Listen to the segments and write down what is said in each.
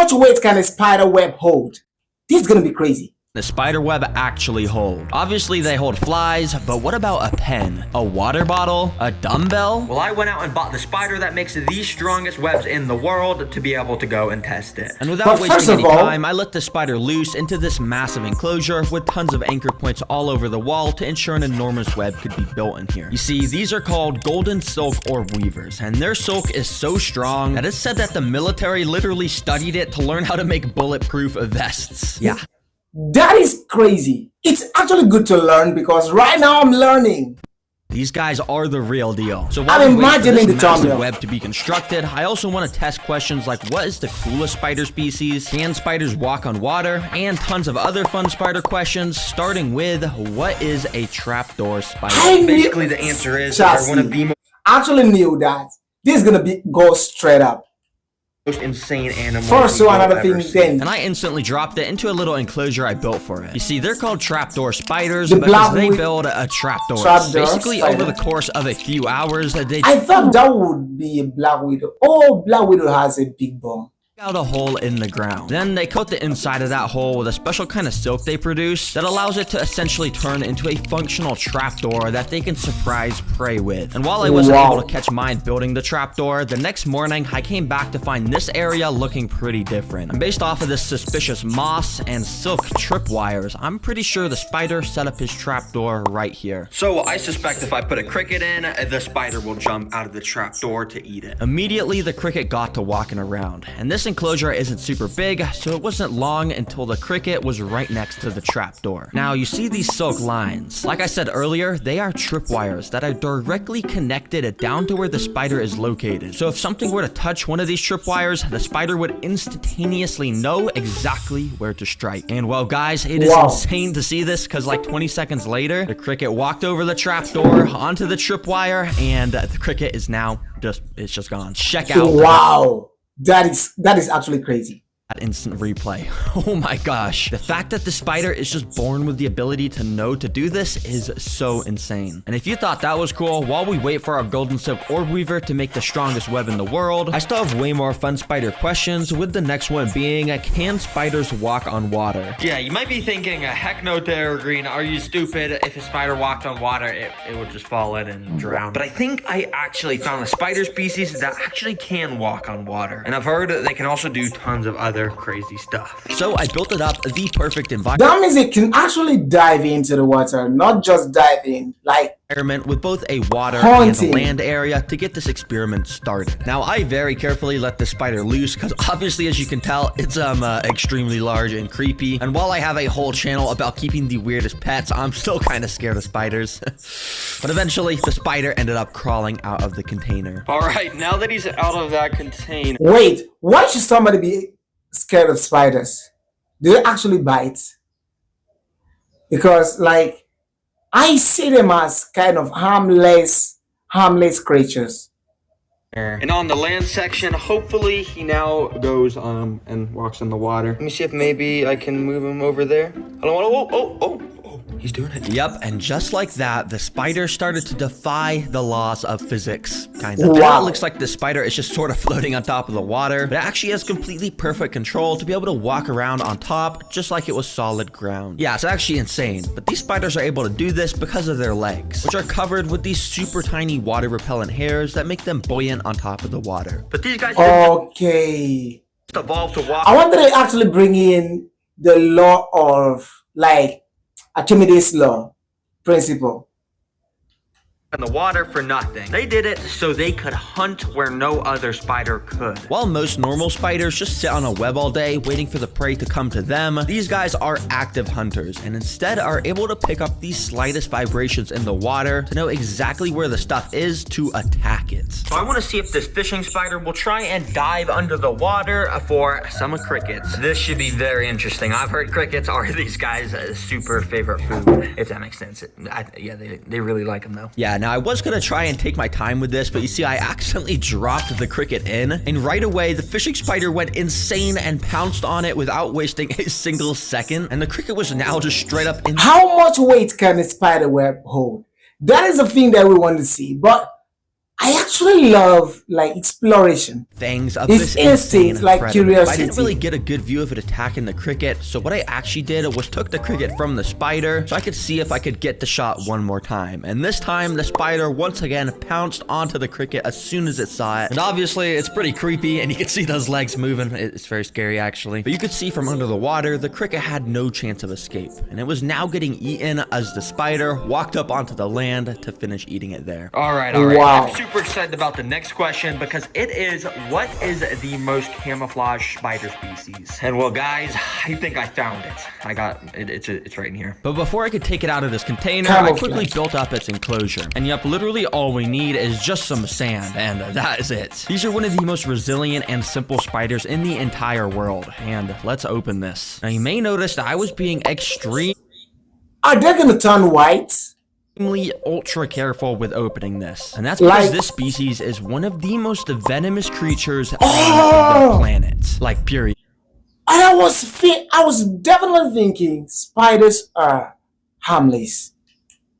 much weight can a spider web hold? This is gonna be crazy. The spider web actually hold? Obviously they hold flies, but what about a pen, a water bottle, a dumbbell? Well, I went out and bought the spider that makes the strongest webs in the world to be able to go and test it. And without wasting any time, I let the spider loose into this massive enclosure with tons of anchor points all over the wall to ensure an enormous web could be built in here. You see, these are called golden silk orb weavers, and their silk is so strong that it's said that the military literally studied it to learn how to make bulletproof vests. Yeah. That is crazy. It's actually good to learn because right now I'm learning. These guys are the real deal. So while I'm we wait for imagining this the massive thumbnail web to be constructed, I also want to test questions like what is the coolest spider species, can spiders walk on water, and tons of other fun spider questions, starting with what is a trapdoor spider? Basically, the answer is they're one of the actually knew that this is gonna go straight up. most insane animal. First one, another thing then. And I instantly dropped it into a little enclosure I built for it. You see, they're called trapdoor spiders because they build a trapdoor. Basically, over the course of a few hours, I thought that would be a black widow. Oh, black widow has a big bone. Out a hole in the ground. Then they coat the inside of that hole with a special kind of silk they produce that allows it to essentially turn into a functional trapdoor that they can surprise prey with. And while I wasn't able to catch mine building the trapdoor, the next morning I came back to find this area looking pretty different. And based off of this suspicious moss and silk tripwires, I'm pretty sure the spider set up his trapdoor right here. So I suspect if I put a cricket in, the spider will jump out of the trapdoor to eat it. Immediately the cricket got to walking around, and this enclosure isn't super big, so it wasn't long until the cricket was right next to the trapdoor. Now you see these silk lines. Like I said earlier, they are tripwires that are directly connected down to where the spider is located. So if something were to touch one of these tripwires, the spider would instantaneously know exactly where to strike. And well guys, it is insane to see this because like 20 seconds later, the cricket walked over the trapdoor onto the tripwire, and the cricket is now just gone. Check out. Wow. That is actually crazy. That instant replay. Oh my gosh. The fact that the spider is just born with the ability to know to do this is so insane. And if you thought that was cool, while we wait for our golden silk orb weaver to make the strongest web in the world, I still have way more fun spider questions, with the next one being, can spiders walk on water? Yeah, you might be thinking, heck no, Dare Green, are you stupid? If a spider walked on water, it would just fall in and drown. But I think I actually found a spider species that actually can walk on water. And I've heard that they can also do tons of other crazy stuff. So I built it up the perfect environment. That means it can actually dive into the water, not just dive in, like with both a water and a land area to get this experiment started. Now I very carefully let the spider loose because obviously, as you can tell, it's extremely large and creepy. And while I have a whole channel about keeping the weirdest pets, I'm still kind of scared of spiders. But eventually the spider ended up crawling out of the container. All right, now that he's out of that container. Wait, why should somebody be scared of spiders? Do they actually bite? Because like I see them as kind of harmless creatures. And on the land section, hopefully he now goes and walks in the water. Let me see if maybe I can move him over there. I don't want to. Oh, he's doing it. Yep, and just like that, the spider started to defy the laws of physics, kind of. Wow. It looks like the spider is just sort of floating on top of the water, but it actually has completely perfect control to be able to walk around on top, just like it was solid ground. Yeah, it's actually insane, but these spiders are able to do this because of their legs, which are covered with these super tiny water repellent hairs that make them buoyant on top of the water. But these guys evolved to walk. I wonder if they actually bring in the law of like Archimedes' law principle. In the water for nothing. They did it so they could hunt where no other spider could. While most normal spiders just sit on a web all day waiting for the prey to come to them, these guys are active hunters and instead are able to pick up the slightest vibrations in the water to know exactly where the stuff is to attack it. So I want to see if this fishing spider will try and dive under the water for some crickets. This should be very interesting. I've heard crickets are these guys' super favorite food, if that makes sense. Yeah, they really like them though. Yeah. Now, I was going to try and take my time with this, but you see, I accidentally dropped the cricket in, and right away, the fishing spider went insane and pounced on it without wasting a single second, and the cricket was now just straight up in. How much weight can a spider web hold? That is the thing that we want to see, but I actually love like exploration. Fangs of It's this insane instinct, like predator. I curiosity. didn't really get a good view of it attacking the cricket, so what I actually did was took the cricket from the spider so I could see if I could get the shot one more time. And this time, the spider once again pounced onto the cricket as soon as it saw it. And obviously, it's pretty creepy, and you can see those legs moving. It's very scary, actually. But you could see from under the water, the cricket had no chance of escape, and it was now getting eaten as the spider walked up onto the land to finish eating it there. All right, all right. Wow. I'm super excited about the next question because it is, what is the most camouflage spider species? And well, guys, I think I found it. I got it. It's right in here. But before I could take it out of this container, I Camouflage. quickly built up its enclosure. And yep, literally all we need is just some sand, and that is it. These are one of the most resilient and simple spiders in the entire world. And let's open this. Now you may notice that I was being extremely Are they gonna turn white? ultra careful with opening this, and that's because Like- this species is one of the most venomous creatures on Oh! the planet. Like, period. And I was definitely thinking spiders are harmless.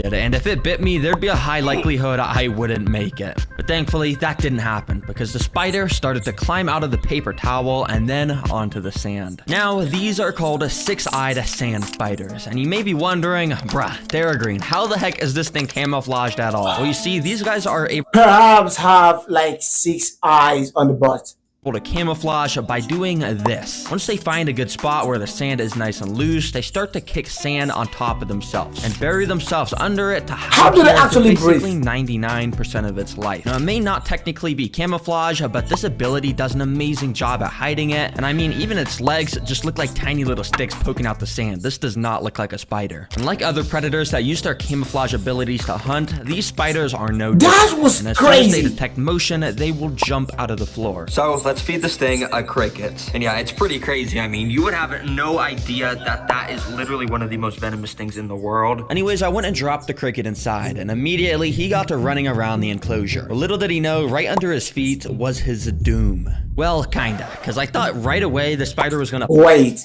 And if it bit me, there'd be a high likelihood I wouldn't make it. But thankfully, that didn't happen because the spider started to climb out of the paper towel and then onto the sand. Now, these are called six-eyed sand spiders. And you may be wondering, bruh, they're green. How the heck is this thing camouflaged at all? Well, you see, these guys are able Perhaps have like 6 eyes on the butt. to camouflage by doing this. Once they find a good spot where the sand is nice and loose, they start to kick sand on top of themselves and bury themselves under it to How do they hide actually basically breathe? 99% of its life. Now, it may not technically be camouflage, but this ability does an amazing job at hiding it. And I mean, even its legs just look like tiny little sticks poking out the sand. This does not look like a spider. And like other predators that use their camouflage abilities to hunt, these spiders are no different. That was And as soon as they crazy. detect motion, they will jump out of the floor. So let's feed this thing a cricket. And yeah, it's pretty crazy. I mean, you would have no idea that that is literally one of the most venomous things in the world. Anyways, I went and dropped the cricket inside, and immediately he got to running around the enclosure. But little did he know, right under his feet was his doom. Well, kinda, because I thought right away the spider was gonna Wait.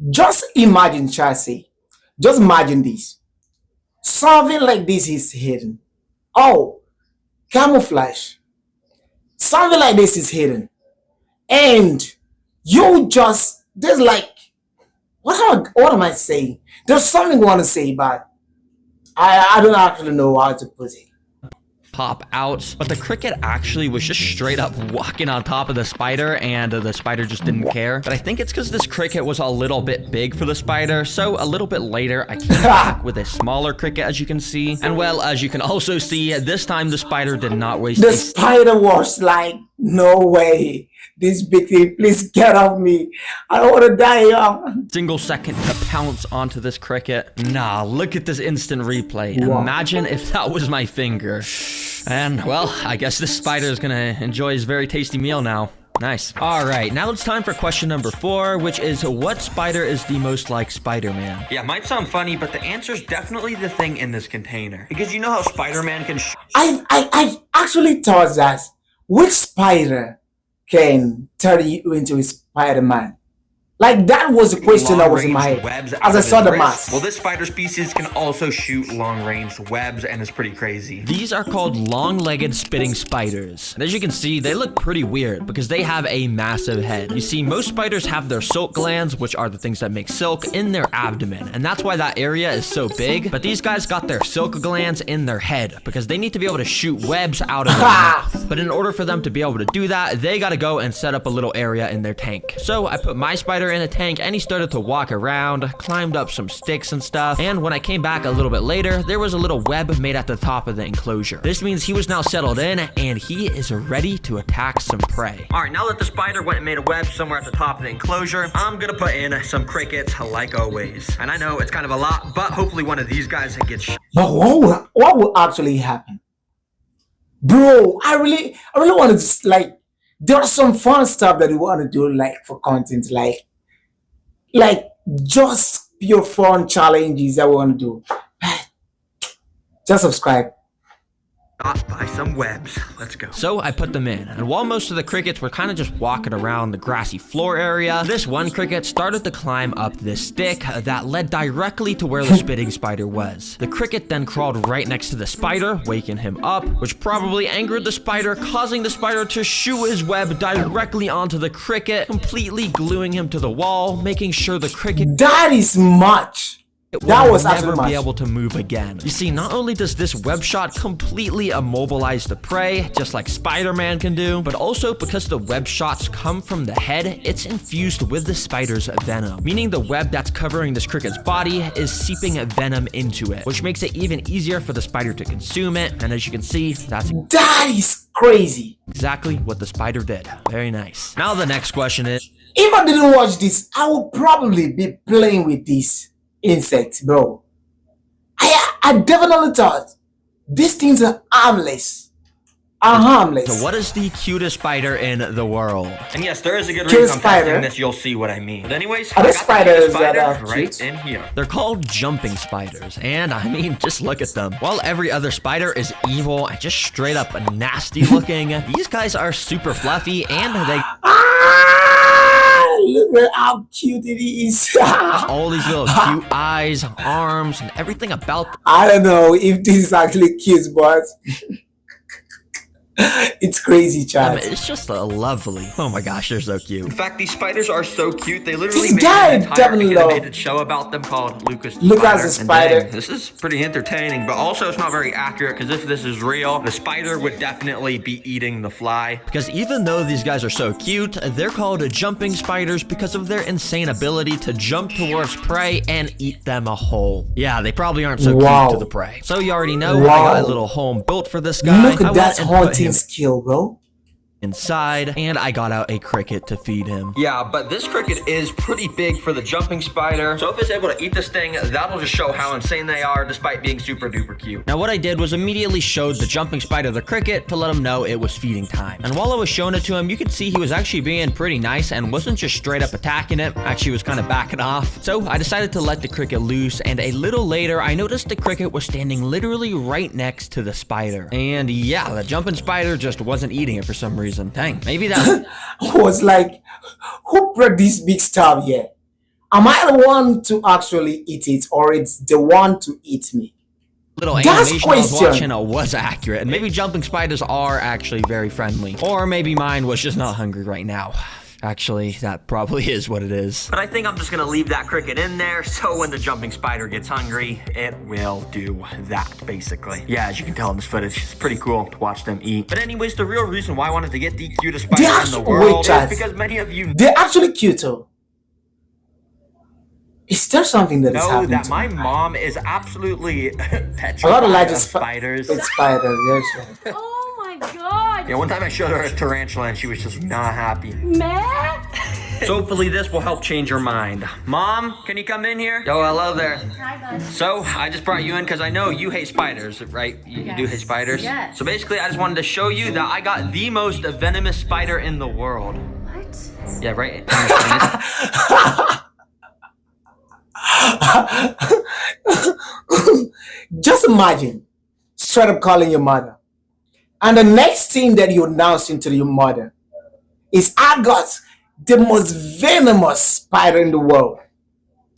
Just imagine, Chelsea. Just imagine this. Something like this is hidden. Oh, camouflage. Something like this is hidden. And there's like, what am I saying? There's something I want to say, but I don't actually know how to put it. pop out, but the cricket actually was just straight up walking on top of the spider, and the spider just didn't care. But I think it's because this cricket was a little bit big for the spider, so a little bit later I came back with a smaller cricket, as you can see. And well, as you can also see, this time the spider did not waste The a spider was like, no way. This big thing, please get off me. I don't want to die young. single second to pounce onto this cricket. Nah, look at this instant replay. Wow. Imagine if that was my finger. And, well, I guess this spider is gonna enjoy his very tasty meal now. Nice. Alright, now it's time for question number 4, which is, what spider is the most like Spider-Man? Yeah, might sound funny, but the answer is definitely the thing in this container. Because you know how Spider-Man can I actually thought that which spider can turn you into a Spider-Man? Like, that was the question that was in my head webs as I saw the mask. Well, this spider species can also shoot long-range webs, and it's pretty crazy. These are called long-legged spitting spiders. And as you can see, they look pretty weird because they have a massive head. You see, most spiders have their silk glands, which are the things that make silk, in their abdomen. And that's why that area is so big. But these guys got their silk glands in their head because they need to be able to shoot webs out of their mouth. But in order for them to be able to do that, they gotta go and set up a little area in their tank. So I put my spider in a tank and he started to walk around, climbed up some sticks and stuff. And when I came back a little bit later, there was a little web made at the top of the enclosure. This means he was now settled in and he is ready to attack some prey. All right, now that the spider went and made a web somewhere at the top of the enclosure, I'm gonna put in some crickets like always. And I know it's kind of a lot, but hopefully one of these guys gets But what will actually happen? Bro, I really want to, like, there's some fun stuff that we want to do, like, for content, like just pure fun challenges that we want to do. Just subscribe. Got by some webs. Let's go. So I put them in, and while most of the crickets were kind of just walking around the grassy floor area, this one cricket started to climb up this stick that led directly to where the spitting spider was. The cricket then crawled right next to the spider, waking him up, which probably angered the spider, causing the spider to shoot his web directly onto the cricket, completely gluing him to the wall, making sure the cricket That is much. will was never actually be much. able to move again. You see, not only does this web shot completely immobilize the prey, just like Spider-Man can do, but also because the web shots come from the head, it's infused with the spider's venom, meaning the web that's covering this cricket's body is seeping venom into it, which makes it even easier for the spider to consume it. And as you can see, that's That is crazy. exactly what the spider did. Very nice. Now the next question is, If I didn't watch this, I would probably be playing with these insects, bro. I definitely thought these things are harmless. so what is the cutest spider in the world? And yes, there is a good Kill reason I'm spider. testing this. You'll see what I mean. But anyways, Are I there got the spiders spider that are right cute? in here. They're called jumping spiders, and I mean, just look at them. While every other spider is evil and just straight up nasty looking, these guys are super fluffy and they Look at how cute it is. all these little cute eyes, arms, and everything about them. I don't know if this is actually cute, but it's crazy, chat. It's just lovely. Oh my gosh, they're so cute. In fact, these spiders are so cute. They literally This made guy an entire definitely animated show about them called Lucas the Lucas the Spider. Spider. And dang, this is pretty entertaining, but also it's not very accurate because if this is real, the spider would definitely be eating the fly. Because even though these guys are so cute, they're called jumping spiders because of their insane ability to jump towards prey and eat them whole. Yeah, they probably aren't so Wow. cute to the prey. So you already know, I Wow. got a little home built for this guy. Look I at that went and put haunting him skill, bro. inside, and I got out a cricket to feed him. Yeah, but this cricket is pretty big for the jumping spider. So if it's able to eat this thing, that'll just show how insane they are despite being super duper cute. Now what I did was immediately showed the jumping spider the cricket to let him know it was feeding time. And while I was showing it to him, you could see he was actually being pretty nice and wasn't just straight up attacking it, actually was kind of backing off. So I decided to let the cricket loose, and a little later I noticed the cricket was standing literally right next to the spider. And yeah, the jumping spider just wasn't eating it for some reason. Dang, maybe that I was like, who brought this big stuff here? Am I the one to actually eat it, or it's the one to eat me? little That's animation I was question. watching was accurate, and maybe jumping spiders are actually very friendly. Or maybe mine was just not hungry right now. Actually, that probably is what it is. But I think I'm just gonna leave that cricket in there, so when the jumping spider gets hungry, it will do that, basically. Yeah, as you can tell in this footage, it's pretty cool to watch them eat. But anyways, the real reason why I wanted to get the cutest spider in the actually- world wait, is Chad. because many of you They're actually cute, though. Is there something that is know happening that to my me? mom is absolutely A lot of petrified like of the spiders. It's spider, yes. Right. Oh my god! Yeah, one time I showed her a tarantula and she was just not happy. Matt? So hopefully this will help change her mind. Mom, can you come in here? Oh, hello there. Hi, bud. So I just brought you in because I know you hate spiders, right? You do Yes. hate spiders? Yes. So basically I just wanted to show you that I got the most venomous spider in the world. What? Yeah, right? Understand? Just imagine straight up calling your mother, and the next thing that you announcing to your mother is, I got the most venomous spider in the world.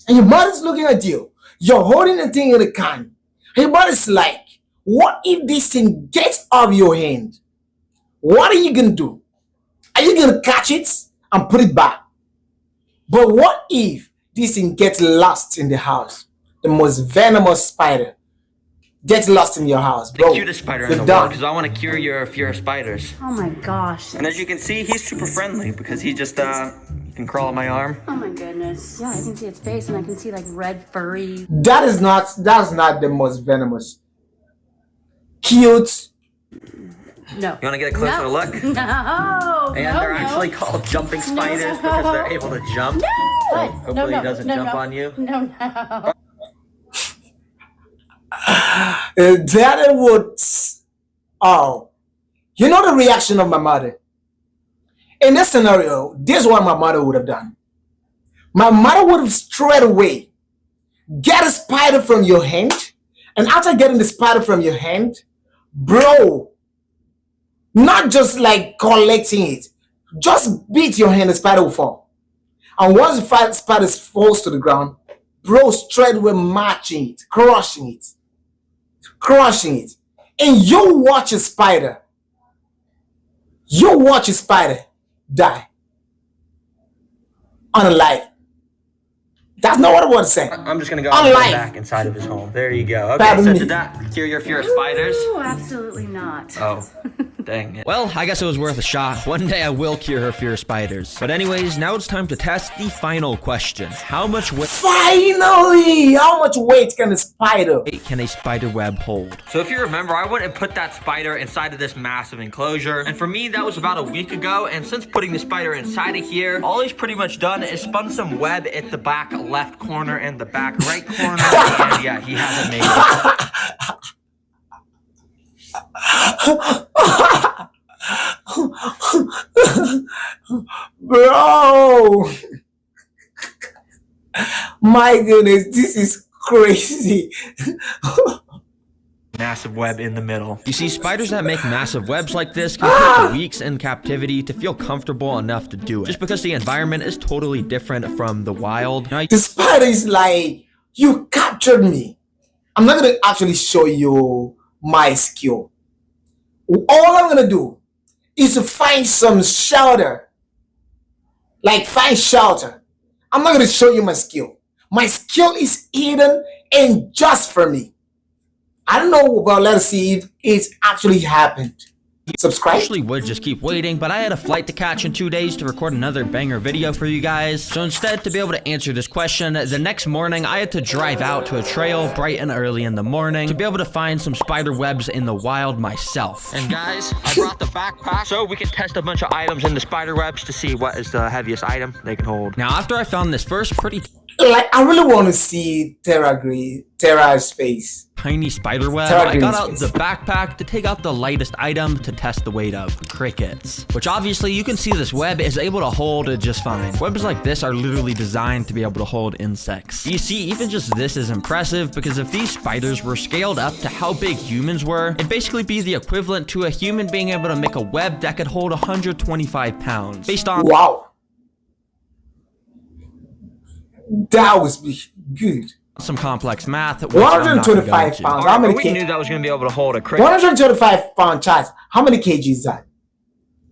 And your mother's looking at you. You're holding the thing in the can. And your mother's like, what if this thing gets off your hand? What are you gonna do? Are you gonna catch it and put it back? But what if this thing gets lost in the house? The most venomous spider gets lost in your house, The bro. cutest spider in you're the done. world because I want to cure your fear of spiders. Oh my gosh. And as you can see, he's super friendly because he just, he can crawl on my arm. Oh my goodness. Yeah, I can see its face and I can see like red furry. That's not the most venomous. Cute. No. You want to get a closer No. look? No. And no, they're no. actually called jumping spiders because they're able to jump. No. So What? hopefully No, he no, doesn't no, jump no. on you. No, no. That would. Oh, you know the reaction of my mother. In this scenario, this is what my mother would have done. My mother would have straight away get a spider from your hand, and after getting the spider from your hand, bro. Not just like collecting it. Just beat your hand, the spider will fall. And once the spider falls to the ground, bro, straight away matching it, crushing it, crushing it. And you watch a spider. You watch a spider die. Unalive. That's not what I want to say. I'm just gonna go Unalive. back inside of his home. There you go. Okay, Pardon so me. did that cure your fear of spiders? Oh, absolutely not. Oh, dang it. Well, I guess it was worth a shot. One day I will cure her fear of spiders. But anyways, now it's time to test the final question. How much weight Finally! How much weight can a spider? can a spider web hold? So if you remember, I went and put that spider inside of this massive enclosure. And for me, that was about a week ago. And since putting the spider inside of here, all he's pretty much done is spun some web at the back left corner and the back right corner. And yeah, he hasn't made it. Bro! My goodness, this is crazy. Massive web in the middle. You see, spiders that make massive webs like this can take weeks in captivity to feel comfortable enough to do it. Just because the environment is totally different from the wild. Now, The spider is like, you captured me. I'm not going to actually show you my skill. All I'm going to do is to find some shelter. Like find shelter. I'm not going to show you my skill. My skill is hidden and just for me. I don't know, but let's see if it's actually happened. I Subscribe. actually would just keep waiting, but I had a flight to catch in 2 days to record another banger video for you guys. So instead, to be able to answer this question, the next morning I had to drive out to a trail bright and early in the morning to be able to find some spider webs in the wild myself. And guys, I brought the backpack so we can test a bunch of items in the spider webs to see what is the heaviest item they can hold. Now, after I found this first pretty Like, I really want to see Terra's face. tiny spider web, Tara I got out Green's the face. backpack to take out the lightest item to test the weight of crickets. Which obviously you can see this web is able to hold just fine. Webs like this are literally designed to be able to hold insects. You see, even just this is impressive because if these spiders were scaled up to how big humans were, it'd basically be the equivalent to a human being able to make a web that could hold 125 pounds. Based on Wow. That was good. some complex math, which I'm not gonna go 125 into. pounds. How many we knew kg? that was going to be able to hold a cricket. 125 pound charge. How many kg is that?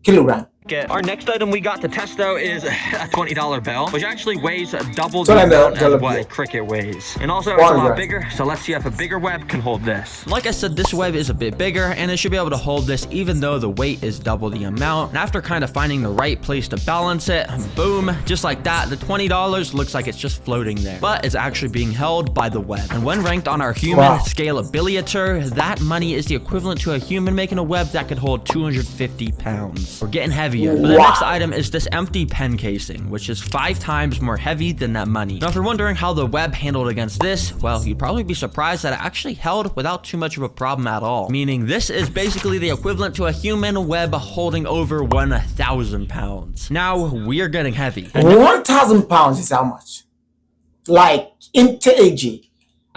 Kilogram. Our next item we got to test though is a $20 bill, which actually weighs double the $20 amount as bill. what a cricket weighs. And also it's a lot 100. bigger, so let's see if a bigger web can hold this. Like I said, this web is a bit bigger and it should be able to hold this even though the weight is double the amount. And after kind of finding the right place to balance it, boom, just like that, the $20 looks like it's just floating there. But it's actually being held by the web. And when ranked on our human Wow. scalability, that money is the equivalent to a human making a web that could hold 250 pounds. We're getting heavier. But the Wow. next item is this empty pen casing, which is 5 times more heavy than that money. Now, if you're wondering how the web handled against this, well, you'd probably be surprised that it actually held without too much of a problem at all. Meaning this is basically the equivalent to a human web holding over 1,000 pounds. Now, we are getting heavy. 1,000 pounds is how much? Like in kg.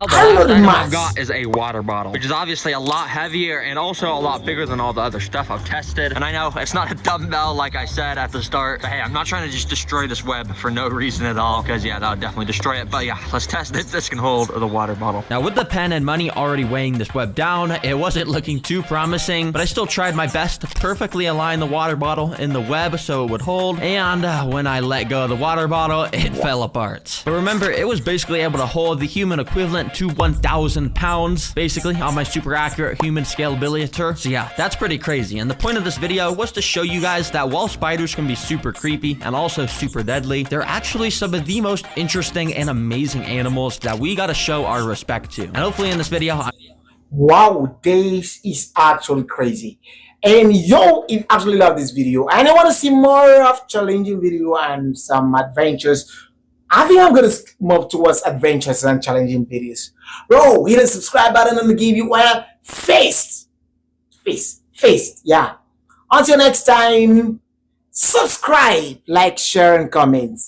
The I don't know last the item I've maths. got is a water bottle, which is obviously a lot heavier and also a lot bigger than all the other stuff I've tested. And I know it's not a dumbbell like I said at the start, but hey, I'm not trying to just destroy this web for no reason at all, because yeah, that would definitely destroy it. But yeah, let's test it. This can hold the water bottle. Now, with the pen and money already weighing this web down, it wasn't looking too promising, but I still tried my best to perfectly align the water bottle in the web so it would hold, and when I let go of the water bottle, it fell apart. But remember, it was basically able to hold the human equivalent to 1,000 pounds, basically, on my super accurate human scalability. So yeah, that's pretty crazy, and the point of this video was to show you guys that while spiders can be super creepy and also super deadly, they're actually some of the most interesting and amazing animals that we gotta show our respect to. And hopefully in this video, Wow, this is actually crazy. And yo, if you actually love this video and I want to see more of challenging video and some adventures, I think I'm gonna move towards adventures and challenging videos. Bro, hit the subscribe button and give you a face. Yeah. Until next time, subscribe, like, share, and comment.